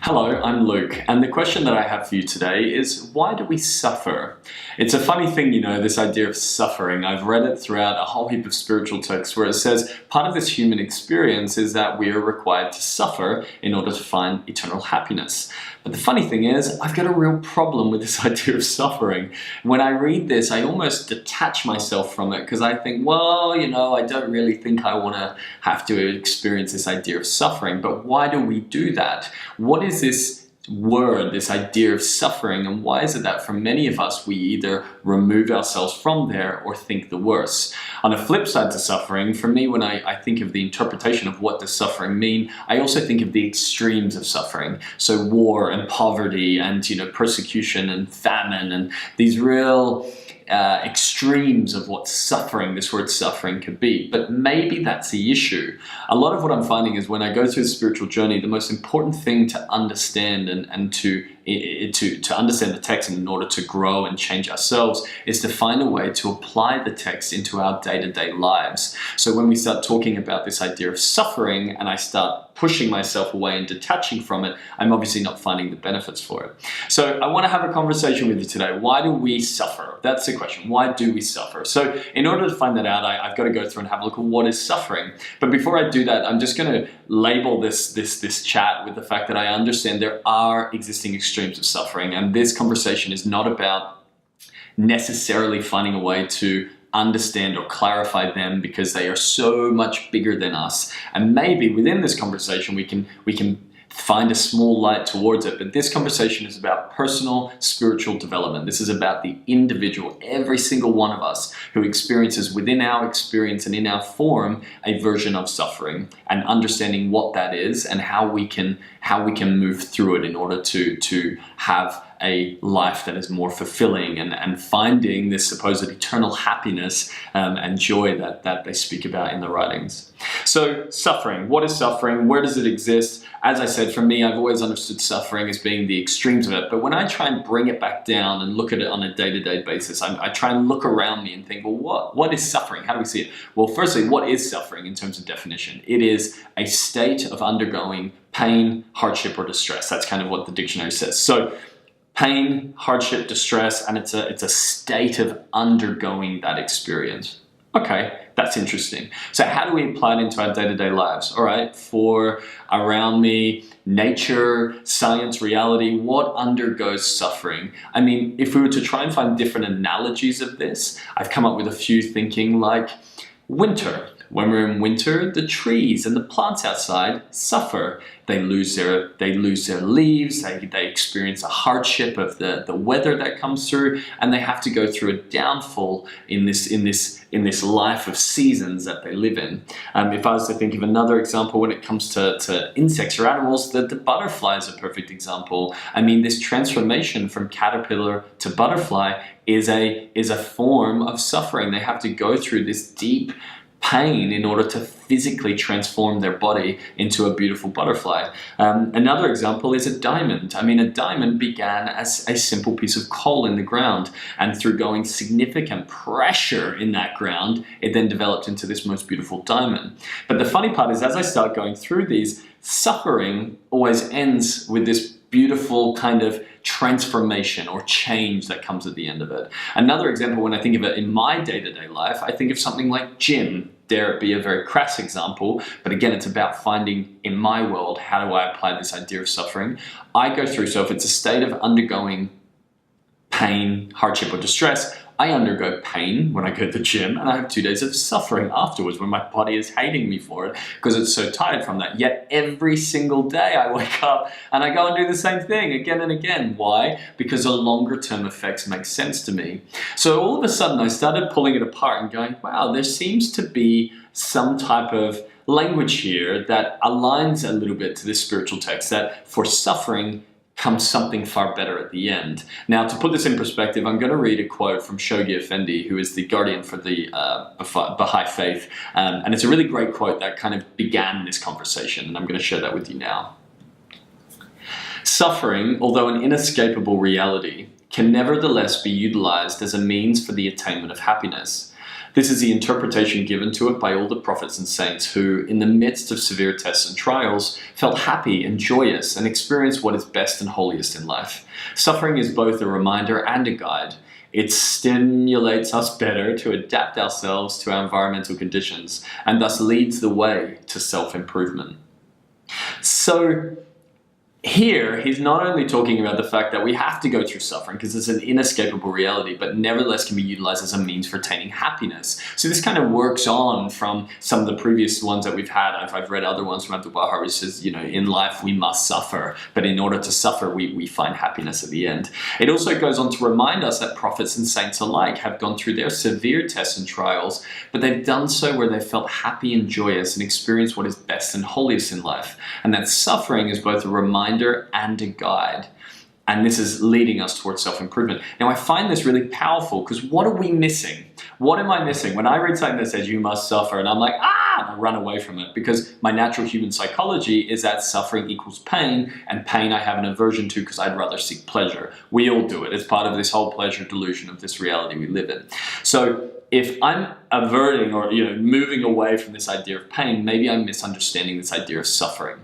Hello, I'm Luke, and the question that I have for you today is, why do we suffer? It's a funny thing, this idea of suffering. I've read it throughout a whole heap of spiritual texts where it says part of this human experience is that we are required to suffer in order to find eternal happiness. But the funny thing is, I've got a real problem with this idea of suffering. When I read this, I almost detach myself from it because I think, I don't really think I want to have to experience this idea of suffering. But why do we do that? What is this word, this idea of suffering, and why is it that for many of us we either remove ourselves from there or think the worst? On the flip side to suffering, for me, when I think of the interpretation of what does suffering mean, I also think of the extremes of suffering. So war and poverty and persecution and famine and these real extremes of what suffering, this word suffering, could be. But maybe that's the issue. A lot of what I'm finding is when I go through the spiritual journey, the most important thing to understand and to understand the text in order to grow and change ourselves is to find a way to apply the text into our day-to-day lives. So when we start talking about this idea of suffering and I start pushing myself away and detaching from it, I'm obviously not finding the benefits for it. So I want to have a conversation with you today. Why do we suffer? That's the question. Why do we suffer? So in order to find that out, I've got to go through and have a look at what is suffering. But before I do that, I'm just going to label this chat with the fact that I understand there are existing extremes of suffering, and this conversation is not about necessarily finding a way to understand or clarify them because they are so much bigger than us. And maybe within this conversation we can find a small light towards it. But this conversation is about personal spiritual development. This is about the individual, every single one of us who experiences within our experience and in our form a version of suffering, and understanding what that is and how we can move through it in order to have a life that is more fulfilling and finding this supposed eternal happiness and joy that they speak about in the writings. So suffering, what is suffering? Where does it exist? As I said, for me, I've always understood suffering as being the extremes of it. But when I try and bring it back down and look at it on a day-to-day basis, I try and look around me and think, well, what is suffering? How do we see it? Well, firstly, what is suffering in terms of definition? It is a state of undergoing pain, hardship, or distress. That's kind of what the dictionary says. So pain, hardship, distress, and it's a state of undergoing that experience. Okay, that's interesting. So how do we apply it into our day-to-day lives? All right, for around me, nature, science, reality, what undergoes suffering? I mean, if we were to try and find different analogies of this, I've come up with a few thinking like winter. When we're in winter, the trees and the plants outside suffer. They lose their leaves, they experience a hardship of the weather that comes through, and they have to go through a downfall in this life of seasons that they live in. If I was to think of another example when it comes to insects or animals, the butterfly is a perfect example. I mean, this transformation from caterpillar to butterfly is a form of suffering. They have to go through this deep pain in order to physically transform their body into a beautiful butterfly. Another example is a diamond. I mean, a diamond began as a simple piece of coal in the ground, and through going significant pressure in that ground, it then developed into this most beautiful diamond. But the funny part is, as I start going through these, suffering always ends with this beautiful kind of transformation or change that comes at the end of it. Another example, when I think of it in my day-to-day life, I think of something like gym. Dare it be a very crass example, but again, it's about finding in my world, how do I apply this idea of suffering? I go through, so if it's a state of undergoing pain, hardship, or distress, I undergo pain when I go to the gym, and I have 2 days of suffering afterwards when my body is hating me for it because it's so tired from that. Yet every single day I wake up and I go and do the same thing again and again. Why? Because the longer term effects make sense to me. So all of a sudden I started pulling it apart and going, wow, there seems to be some type of language here that aligns a little bit to this spiritual text, that for suffering comes something far better at the end. Now, to put this in perspective, I'm going to read a quote from Shoghi Effendi, who is the guardian for the Baha'i faith. And it's a really great quote that kind of began this conversation, and I'm going to share that with you now. Suffering, although an inescapable reality, can nevertheless be utilized as a means for the attainment of happiness. This is the interpretation given to it by all the prophets and saints who, in the midst of severe tests and trials, felt happy and joyous and experienced what is best and holiest in life. Suffering is both a reminder and a guide. It stimulates us better to adapt ourselves to our environmental conditions and thus leads the way to self-improvement. So here, he's not only talking about the fact that we have to go through suffering because it's an inescapable reality, but nevertheless can be utilized as a means for attaining happiness. So this kind of works on from some of the previous ones that we've had. I've read other ones from Abdul Bahar, which says, in life we must suffer, but in order to suffer, we find happiness at the end. It also goes on to remind us that prophets and saints alike have gone through their severe tests and trials, but they've done so where they felt happy and joyous and experienced what is best and holiest in life. And that suffering is both a reminder and a guide. And this is leading us towards self-improvement. Now, I find this really powerful because what are we missing? What am I missing? When I read something that says you must suffer and I'm like, and I run away from it because my natural human psychology is that suffering equals pain, and pain I have an aversion to because I'd rather seek pleasure. We all do it. It's part of this whole pleasure delusion of this reality we live in. So if I'm averting or moving away from this idea of pain, maybe I'm misunderstanding this idea of suffering.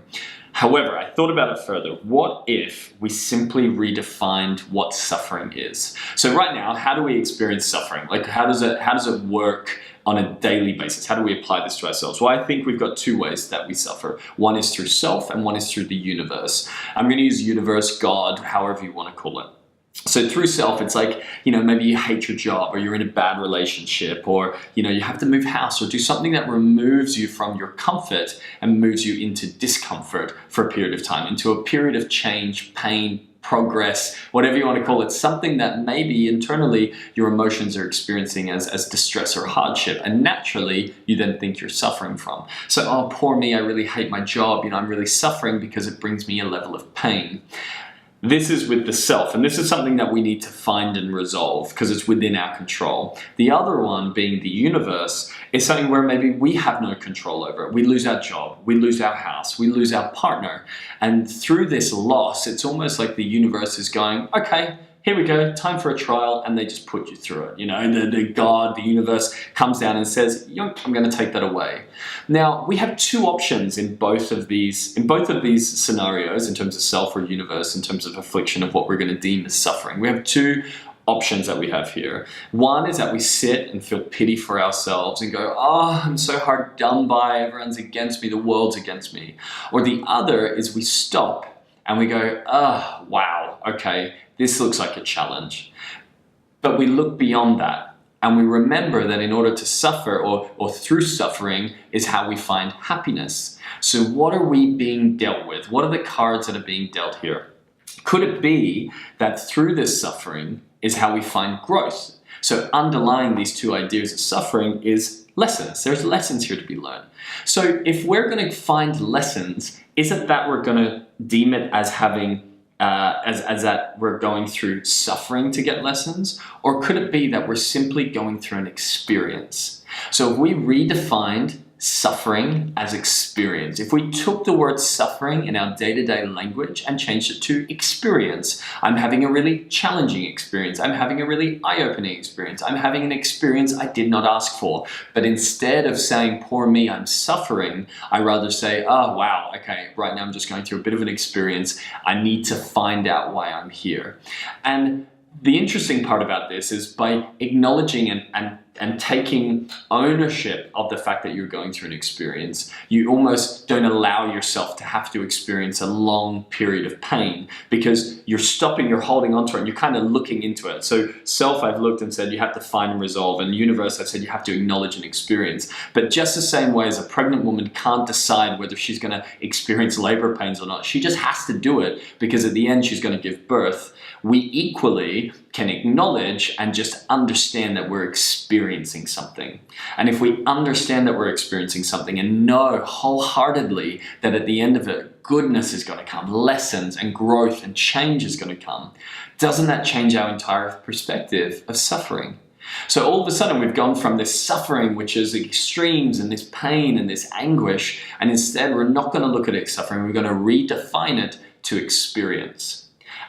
However, I thought about it further. What if we simply redefined what suffering is? So right now, how do we experience suffering? Like, how does it work on a daily basis? How do we apply this to ourselves? Well, I think we've got two ways that we suffer. One is through self and one is through the universe. I'm going to use universe, God, however you want to call it. So through self, it's like, maybe you hate your job or you're in a bad relationship or, you have to move house or do something that removes you from your comfort and moves you into discomfort for a period of time, into a period of change, pain, progress, whatever you want to call it, something that maybe internally your emotions are experiencing as distress or hardship. And naturally, you then think you're suffering from. So, oh, poor me, I really hate my job. I'm really suffering because it brings me a level of pain. This is with the self, and this is something that we need to find and resolve because it's within our control. The other one, being the universe, is something where maybe we have no control over it. We lose our job, we lose our house, we lose our partner. And through this loss, it's almost like the universe is going, okay, here we go, time for a trial, and they just put you through it. The God, the universe comes down and says, I'm going to take that away. Now, we have two options in both of these scenarios, in terms of self or universe, in terms of affliction of what we're going to deem as suffering. We have two options that we have here. One is that we sit and feel pity for ourselves and go, oh, I'm so hard done by, everyone's against me, the world's against me. Or the other is we stop and we go, oh, wow, okay, this looks like a challenge. But we look beyond that and we remember that in order to suffer or through suffering is how we find happiness. So what are we being dealt with? What are the cards that are being dealt here? Could it be that through this suffering is how we find growth? So underlying these two ideas of suffering is lessons. There's lessons here to be learned. So if we're going to find lessons, is it that we're going to deem it as having as that we're going through suffering to get lessons? Or could it be that we're simply going through an experience? So if we redefined suffering as experience, if we took the word suffering in our day-to-day language and changed it to experience, I'm having a really challenging experience, I'm having a really eye-opening experience, I'm having an experience I did not ask for. But instead of saying, poor me, I'm suffering, I rather say, oh wow, okay, right now I'm just going through a bit of an experience, I need to find out why I'm here. And the interesting part about this is by acknowledging and taking ownership of the fact that you're going through an experience, you almost don't allow yourself to have to experience a long period of pain because you're stopping, you're holding onto it, and you're kind of looking into it. So self, I've looked and said you have to find and resolve, and universe, I've said you have to acknowledge and experience. But just the same way as a pregnant woman can't decide whether she's going to experience labor pains or not, she just has to do it because at the end she's going to give birth. We equally can acknowledge and just understand that we're experiencing something. And if we understand that we're experiencing something and know wholeheartedly that at the end of it, goodness is going to come, lessons and growth and change is going to come, doesn't that change our entire perspective of suffering? So all of a sudden we've gone from this suffering, which is extremes and this pain and this anguish, and instead we're not going to look at it as suffering, we're going to redefine it to experience.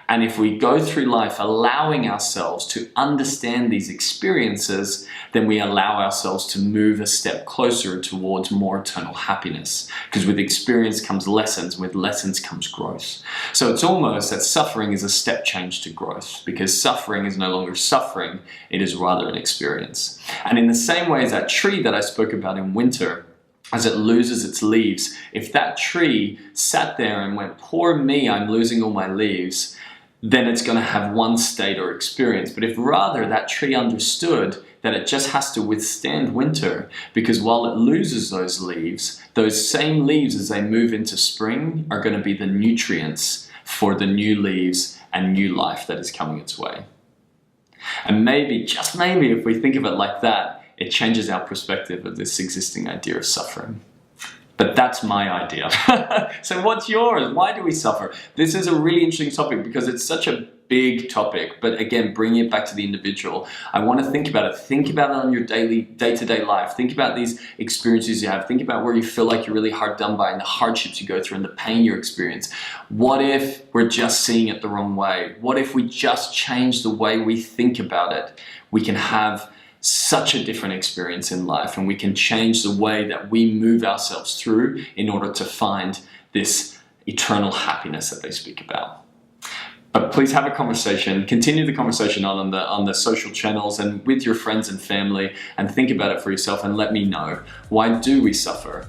And if we go through life allowing ourselves to understand these experiences, then we allow ourselves to move a step closer towards more eternal happiness. Because with experience comes lessons, with lessons comes growth. So it's almost that suffering is a step change to growth, because suffering is no longer suffering, it is rather an experience. And in the same way as that tree that I spoke about in winter, as it loses its leaves, if that tree sat there and went, poor me, I'm losing all my leaves, then it's going to have one state or experience. But if rather that tree understood that it just has to withstand winter, because while it loses those same leaves as they move into spring are going to be the nutrients for the new leaves and new life that is coming its way. And maybe, just maybe, if we think of it like that, it changes our perspective of this existing idea of suffering. But that's my idea. So what's yours? Why do we suffer? This is a really interesting topic because it's such a big topic, but again, bringing it back to the individual. I want to think about it. Think about it on your day-to-day life. Think about these experiences you have. Think about where you feel like you're really hard done by and the hardships you go through and the pain you experience. What if we're just seeing it the wrong way? What if we just change the way we think about it? We can have such a different experience in life, and we can change the way that we move ourselves through in order to find this eternal happiness that they speak about. But please have a conversation, continue the conversation on the social channels and with your friends and family, and think about it for yourself and let me know, why do we suffer?